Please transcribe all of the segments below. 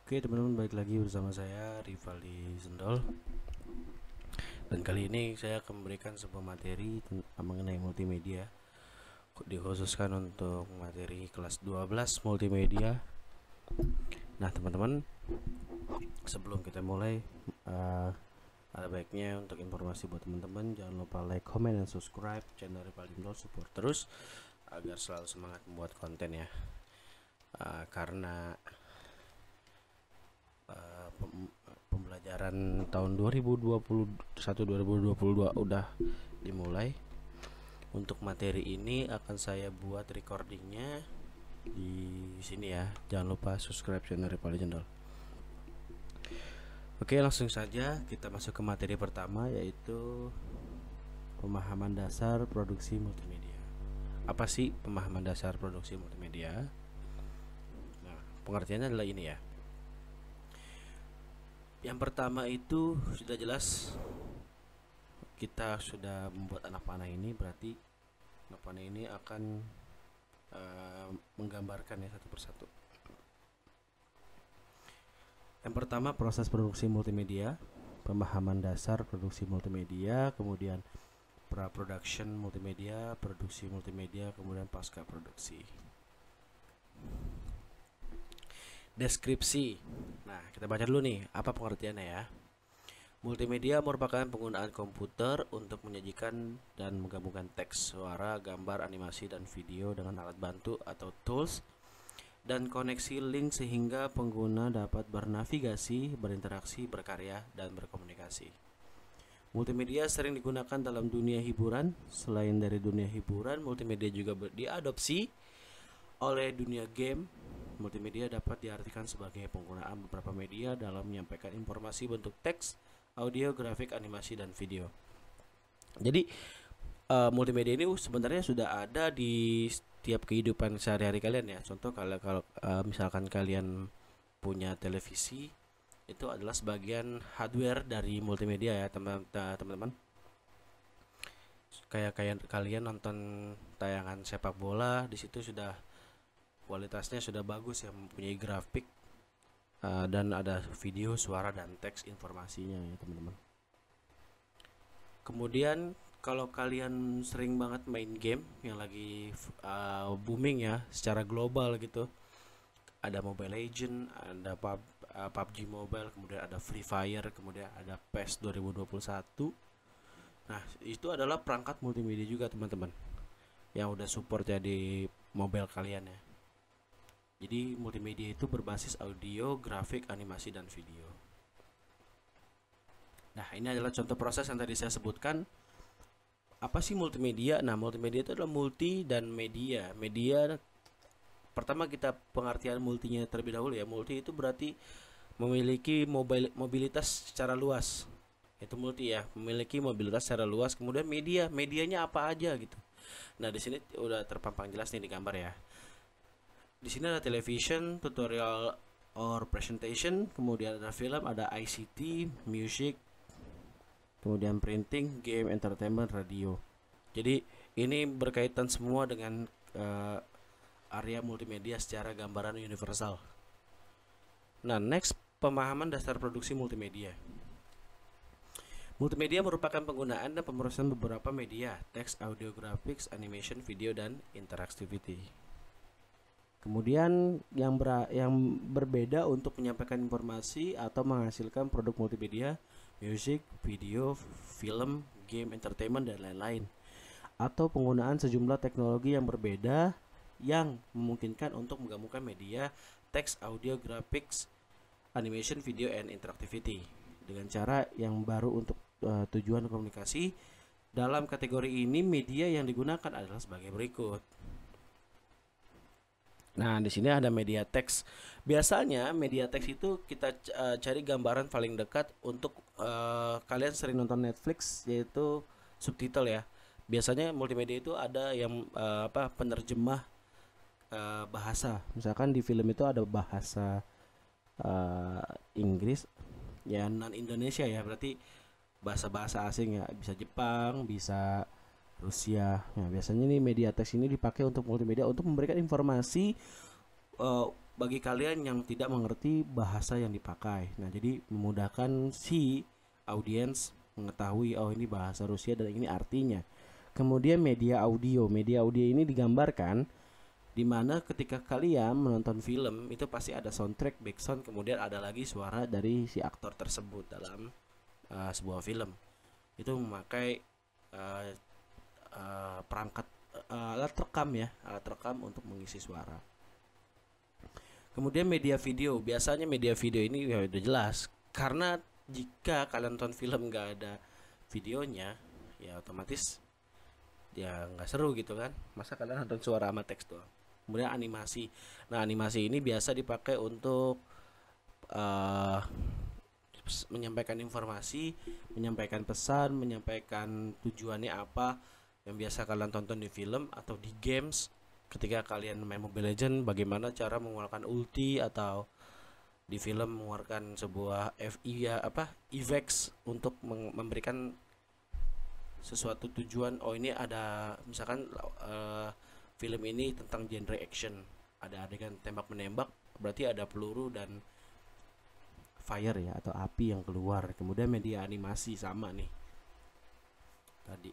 Oke teman-teman, balik lagi bersama saya Rivaldi Sendol. Dan kali ini saya akan memberikan sebuah materi mengenai multimedia, dikhususkan untuk materi kelas 12 multimedia. Nah teman-teman, sebelum kita mulai, ada baiknya untuk informasi buat teman-teman, jangan lupa like, comment, dan subscribe channel Rivaldi Sendol, support terus agar selalu semangat membuat konten ya. Karena pembelajaran tahun 2021-2022 udah dimulai. Untuk materi ini akan saya buat recordingnya di sini ya. Jangan lupa subscribe channel Rivaldi Sendol. Oke, langsung saja kita masuk ke materi pertama, yaitu pemahaman dasar produksi multimedia. Apa sih pemahaman dasar produksi multimedia? Nah, pengertiannya adalah ini ya. Yang pertama itu sudah jelas, kita sudah membuat anak panah ini, berarti anak panah ini akan menggambarkan ya satu persatu. Yang pertama, proses produksi multimedia, pemahaman dasar produksi multimedia, kemudian pra-production multimedia, produksi multimedia, kemudian pasca produksi. Deskripsi. Nah, kita baca dulu nih apa pengertiannya ya. Multimedia merupakan penggunaan komputer untuk menyajikan dan menggabungkan teks, suara, gambar, animasi, dan video dengan alat bantu atau tools dan koneksi link sehingga pengguna dapat bernavigasi, berinteraksi, berkarya, dan berkomunikasi. Multimedia sering digunakan dalam dunia hiburan. Selain dari dunia hiburan, multimedia juga diadopsi oleh dunia game. Multimedia dapat diartikan sebagai penggunaan beberapa media dalam menyampaikan informasi bentuk teks, audio, grafik, animasi, dan video. Jadi multimedia ini sebenarnya sudah ada di setiap kehidupan sehari-hari kalian ya. Contoh kalau misalkan kalian punya televisi, itu adalah sebagian hardware dari multimedia ya teman-teman. Kayak kalian nonton tayangan sepak bola, di situ sudah kualitasnya sudah bagus ya, mempunyai grafik dan ada video, suara, dan teks informasinya ya teman-teman. Kemudian kalau kalian sering banget main game yang lagi booming ya secara global gitu, ada Mobile Legend, ada PUBG Mobile, kemudian ada Free Fire, kemudian ada PES 2021. Nah, itu adalah perangkat multimedia juga teman-teman, yang udah support ya di mobile kalian ya. Jadi multimedia itu berbasis audio, grafik, animasi, dan video. Nah, ini adalah contoh proses yang tadi saya sebutkan. Apa sih multimedia? Nah, multimedia itu adalah multi dan media. Media, pertama kita pengertian multinya terlebih dahulu ya. Multi itu berarti memiliki mobilitas secara luas. Itu multi ya, memiliki mobilitas secara luas. Kemudian medianya apa aja gitu. Nah, di sini udah terpampang jelas nih di gambar ya. Di sini ada television, tutorial or presentation, kemudian ada film, ada ICT, music, kemudian printing, game, entertainment, radio. Jadi ini berkaitan semua dengan area multimedia secara gambaran universal. Nah, next, pemahaman dasar produksi multimedia. Multimedia merupakan penggunaan dan pemrosesan beberapa media, teks, audio, graphics, animation, video, dan interactivity. Kemudian yang berbeda untuk menyampaikan informasi atau menghasilkan produk multimedia, musik, video, film, game, entertainment, dan lain-lain. Atau penggunaan sejumlah teknologi yang berbeda yang memungkinkan untuk menggabungkan media, teks, audio, graphics, animation, video, and interactivity dengan cara yang baru untuk tujuan komunikasi. Dalam kategori ini, media yang digunakan adalah sebagai berikut. Nah, di sini ada media teks. Biasanya media teks itu kita cari gambaran paling dekat untuk kalian sering nonton Netflix, yaitu subtitle ya. Biasanya multimedia itu ada yang penerjemah bahasa. Misalkan di film itu ada bahasa Inggris ya, non Indonesia ya, berarti bahasa-bahasa asing ya, bisa Jepang, bisa Rusia. Nah, biasanya nih media teks ini dipakai untuk multimedia untuk memberikan informasi bagi kalian yang tidak mengerti bahasa yang dipakai. Nah, jadi memudahkan si audiens mengetahui oh ini bahasa Rusia dan ini artinya. Kemudian media audio. Media audio ini digambarkan di mana ketika kalian menonton film itu pasti ada soundtrack, background, kemudian ada lagi suara dari si aktor tersebut dalam sebuah film. Itu memakai perangkat alat rekam ya, alat rekam untuk mengisi suara. Kemudian media video, biasanya media video ini ya udah jelas, karena jika kalian nonton film nggak ada videonya, ya otomatis ya nggak seru gitu kan. Masa kalian nonton suara sama teks doang. Kemudian animasi. Nah, animasi ini biasa dipakai untuk menyampaikan informasi, menyampaikan pesan, menyampaikan tujuannya apa yang biasa kalian tonton di film atau di games. Ketika kalian main Mobile Legends, bagaimana cara mengeluarkan ulti, atau di film mengeluarkan sebuah FI ya EVEX untuk memberikan sesuatu tujuan. Oh, ini ada misalkan film ini tentang genre action, ada adegan tembak menembak, berarti ada peluru dan fire ya atau api yang keluar. Kemudian media animasi sama nih tadi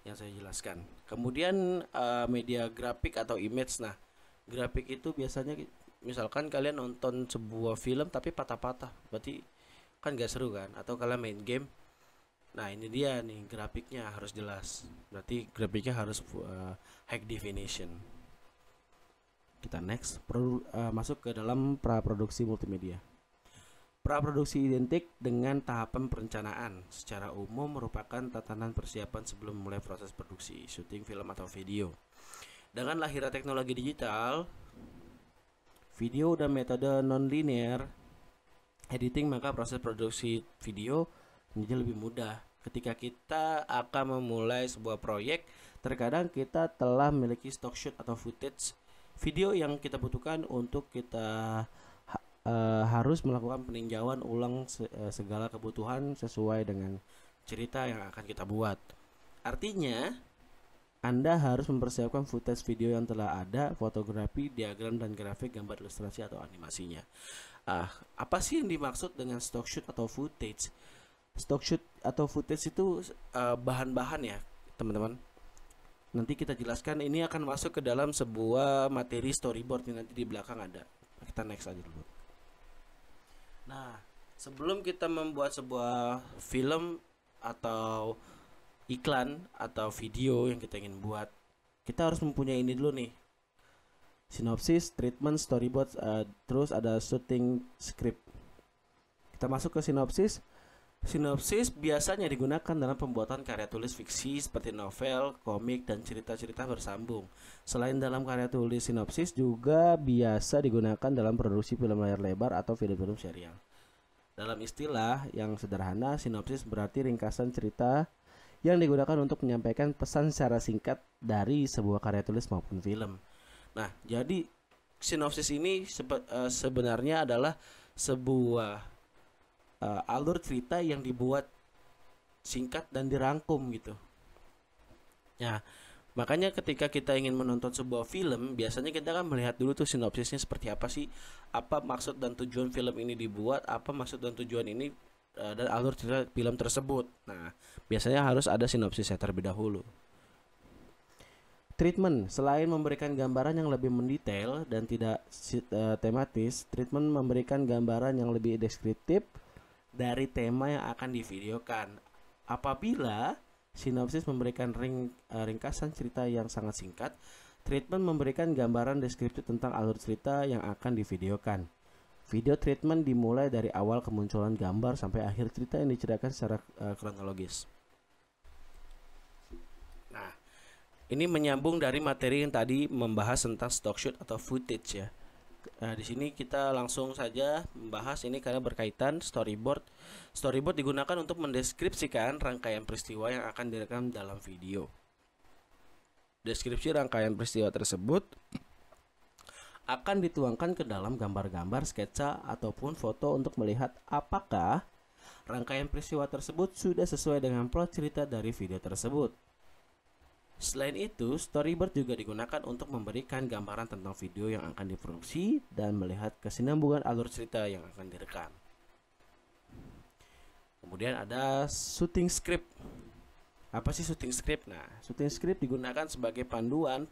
yang saya jelaskan. Kemudian media grafik atau image. Nah, grafik itu biasanya misalkan kalian nonton sebuah film tapi patah-patah, berarti kan gak seru kan. Atau kalian main game, nah ini dia nih, grafiknya harus jelas, berarti grafiknya harus high definition. Kita next, masuk ke dalam praproduksi multimedia. Praproduksi identik dengan tahapan perencanaan. Secara umum merupakan tatanan persiapan sebelum mulai proses produksi, syuting film atau video. Dengan lahirnya teknologi digital, video dan metode non-linear editing, maka proses produksi video menjadi lebih mudah. Ketika kita akan memulai sebuah proyek, terkadang kita telah memiliki stock shoot atau footage video yang kita butuhkan untuk kita harus melakukan peninjauan ulang segala kebutuhan sesuai dengan cerita yang akan kita buat. Artinya, Anda harus mempersiapkan footage video yang telah ada, fotografi, diagram, dan grafik, gambar, ilustrasi, atau animasinya. Apa sih yang dimaksud dengan stock shoot atau footage? Stock shoot atau footage itu bahan-bahan ya, teman-teman. Nanti kita jelaskan, ini akan masuk ke dalam sebuah materi storyboard yang nanti di belakang ada. Kita next aja dulu. Nah, sebelum kita membuat sebuah film atau iklan atau video yang kita ingin buat, kita harus mempunyai ini dulu nih: sinopsis, treatment, storyboard, terus ada shooting script. Kita masuk ke sinopsis. Sinopsis biasanya digunakan dalam pembuatan karya tulis fiksi seperti novel, komik, dan cerita-cerita bersambung. Selain dalam karya tulis, sinopsis juga biasa digunakan dalam produksi film layar lebar atau film-film serial. Dalam istilah yang sederhana, sinopsis berarti ringkasan cerita yang digunakan untuk menyampaikan pesan secara singkat dari sebuah karya tulis maupun film. Nah, jadi sinopsis ini sebenarnya adalah sebuah alur cerita yang dibuat singkat dan dirangkum gitu. Nah, makanya ketika kita ingin menonton sebuah film, biasanya kita kan melihat dulu tuh sinopsisnya seperti apa sih, apa maksud dan tujuan film ini dibuat, apa maksud dan tujuan ini dan alur cerita film tersebut. Nah, biasanya harus ada sinopsisnya terlebih dahulu. Treatment, selain memberikan gambaran yang lebih mendetail dan tidak tematis, treatment memberikan gambaran yang lebih deskriptif dari tema yang akan divideokan. Apabila sinopsis memberikan ringkasan cerita yang sangat singkat, treatment memberikan gambaran deskriptif tentang alur cerita yang akan divideokan. Video treatment dimulai dari awal kemunculan gambar sampai akhir cerita yang diceritakan secara kronologis. Nah, ini menyambung dari materi yang tadi membahas tentang stock shoot atau footage ya. Di sini kita langsung saja membahas ini karena berkaitan storyboard. Storyboard digunakan untuk mendeskripsikan rangkaian peristiwa yang akan direkam dalam video. Deskripsi rangkaian peristiwa tersebut akan dituangkan ke dalam gambar-gambar, sketsa, ataupun foto untuk melihat apakah rangkaian peristiwa tersebut sudah sesuai dengan plot cerita dari video tersebut. Selain itu, storyboard juga digunakan untuk memberikan gambaran tentang video yang akan diproduksi dan melihat kesinambungan alur cerita yang akan direkam. Kemudian ada shooting script. Apa sih shooting script? Nah, shooting script digunakan sebagai panduan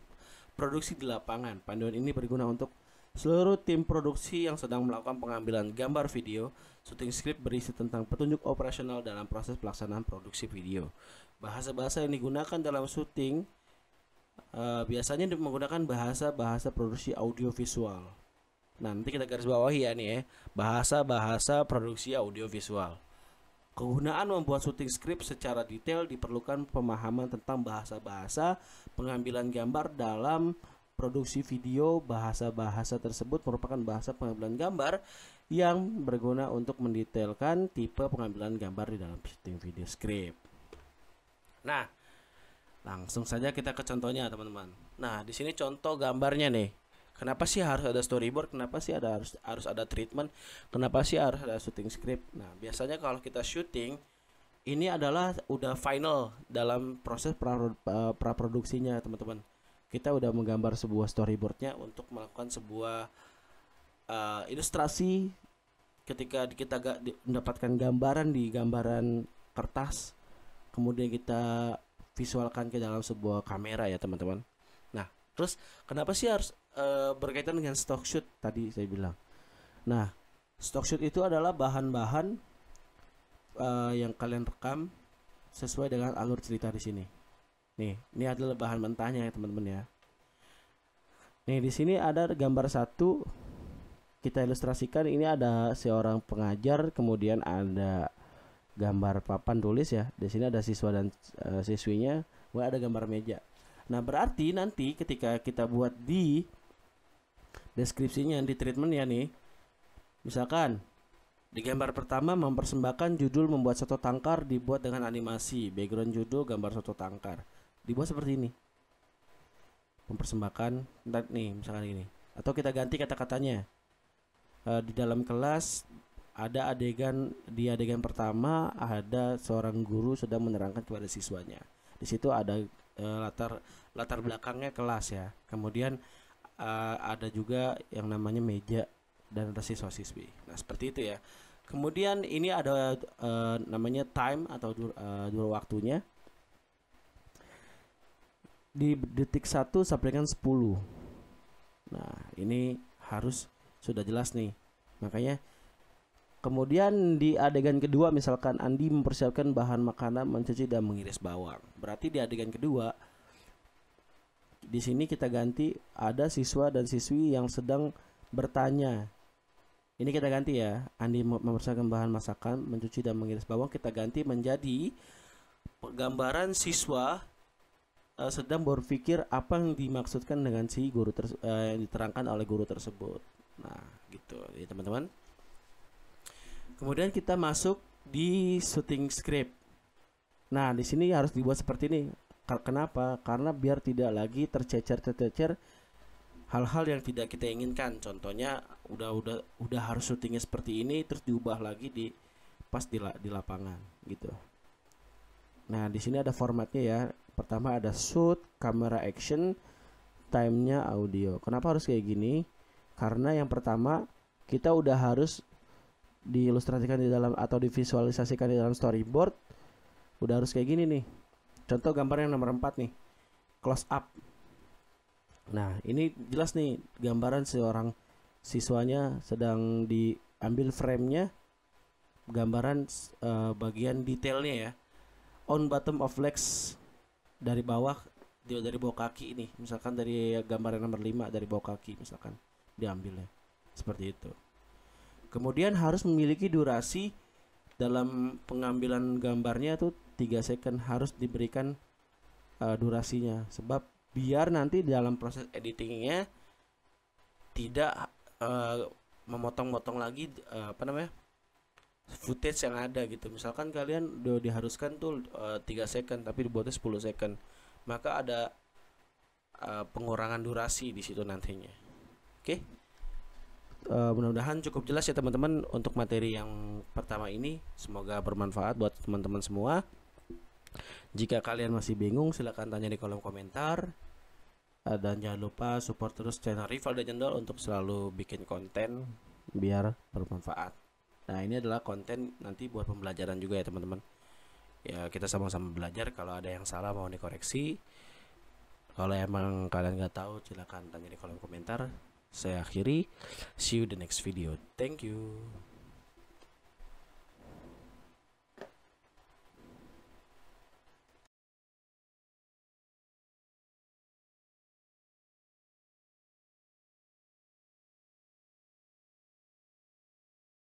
produksi di lapangan. Panduan ini berguna untuk seluruh tim produksi yang sedang melakukan pengambilan gambar video. Shooting script berisi tentang petunjuk operasional dalam proses pelaksanaan produksi video. Bahasa-bahasa yang digunakan dalam syuting biasanya menggunakan bahasa-bahasa produksi audiovisual. Nah, nanti kita garis bawahi ya nih ya, bahasa-bahasa produksi audiovisual. Kegunaan membuat syuting script secara detail diperlukan pemahaman tentang bahasa-bahasa pengambilan gambar dalam produksi video. Bahasa-bahasa tersebut merupakan bahasa pengambilan gambar yang berguna untuk mendetailkan tipe pengambilan gambar di dalam syuting video script. Nah, langsung saja kita ke contohnya teman-teman. Nah, di sini contoh gambarnya nih. Kenapa sih harus ada storyboard? Kenapa sih harus ada treatment? Kenapa sih harus ada shooting script? Nah, biasanya kalau kita syuting ini adalah udah final dalam proses praproduksinya teman-teman. Kita udah menggambar sebuah storyboardnya untuk melakukan sebuah ilustrasi. Ketika kita mendapatkan gambaran di gambaran kertas, kemudian kita visualkan ke dalam sebuah kamera ya teman-teman. Nah, terus kenapa sih harus berkaitan dengan stock shoot tadi saya bilang. Nah, stock shoot itu adalah bahan-bahan yang kalian rekam sesuai dengan alur cerita di sini. Nih, ini adalah bahan mentahnya ya teman-teman ya. Nih, di sini ada gambar satu, kita ilustrasikan. Ini ada seorang pengajar, kemudian ada gambar papan tulis ya. Di sini ada siswa dan siswinya, kemudian ada gambar meja. Nah, berarti nanti ketika kita buat di deskripsinya, di treatmentnya nih, misalkan di gambar pertama mempersembahkan judul membuat soto tangkar dibuat dengan animasi, background judul gambar soto tangkar dibuat seperti ini, mempersembahkan nih misalkan ini. Atau kita ganti kata-katanya, di dalam kelas ada di adegan pertama ada seorang guru sedang menerangkan kepada siswanya. Di situ ada latar belakangnya kelas ya. Kemudian ada juga yang namanya meja dan ada siswa-siswi. Nah, seperti itu ya. Kemudian ini ada namanya time atau durasi waktunya. Di detik 1 sampai dengan 10. Nah, ini harus sudah jelas nih. Makanya kemudian di adegan kedua misalkan Andi mempersiapkan bahan makanan, mencuci dan mengiris bawang. Berarti di adegan kedua di sini kita ganti ada siswa dan siswi yang sedang bertanya. Ini kita ganti ya. Andi mempersiapkan bahan masakan, mencuci dan mengiris bawang, kita ganti menjadi gambaran siswa sedang berpikir apa yang dimaksudkan dengan si guru yang diterangkan oleh guru tersebut. Nah, gitu ya teman-teman. Kemudian kita masuk di shooting script. Nah, di sini harus dibuat seperti ini. Kenapa? Karena biar tidak lagi tercecer hal-hal yang tidak kita inginkan. Contohnya udah harus syutingnya seperti ini terus diubah lagi pas di lapangan gitu. Nah, di sini ada formatnya ya. Pertama ada shoot, kamera action, time-nya audio. Kenapa harus kayak gini? Karena yang pertama kita udah harus diilustrasikan di dalam atau divisualisasikan di dalam storyboard. Udah harus kayak gini nih. Contoh gambar yang nomor 4 nih, close up. Nah, ini jelas nih gambaran seorang siswanya sedang diambil frame-nya, gambaran bagian detailnya ya. On bottom of legs, dari bawah kaki ini. Misalkan dari gambar yang nomor 5 dari bawah kaki misalkan diambilnya. Seperti itu. Kemudian harus memiliki durasi dalam pengambilan gambarnya tuh 3 second, harus diberikan durasinya, sebab biar nanti dalam proses editingnya tidak memotong-motong lagi footage yang ada gitu. Misalkan kalian udah diharuskan tuh 3 second tapi dibuatnya 10 second, maka ada pengurangan durasi di situ nantinya. Oke. Mudah-mudahan cukup jelas ya teman-teman untuk materi yang pertama ini. Semoga bermanfaat buat teman-teman semua. Jika kalian masih bingung, silahkan tanya di kolom komentar. Dan jangan lupa support terus channel Rival dan Jendol untuk selalu bikin konten biar bermanfaat. Nah, ini adalah konten nanti buat pembelajaran juga ya teman-teman. Ya, kita sama-sama belajar. Kalau ada yang salah mau dikoreksi. Kalau emang kalian nggak tahu, silahkan tanya di kolom komentar. Saya akhiri. See you the next video. Thank you.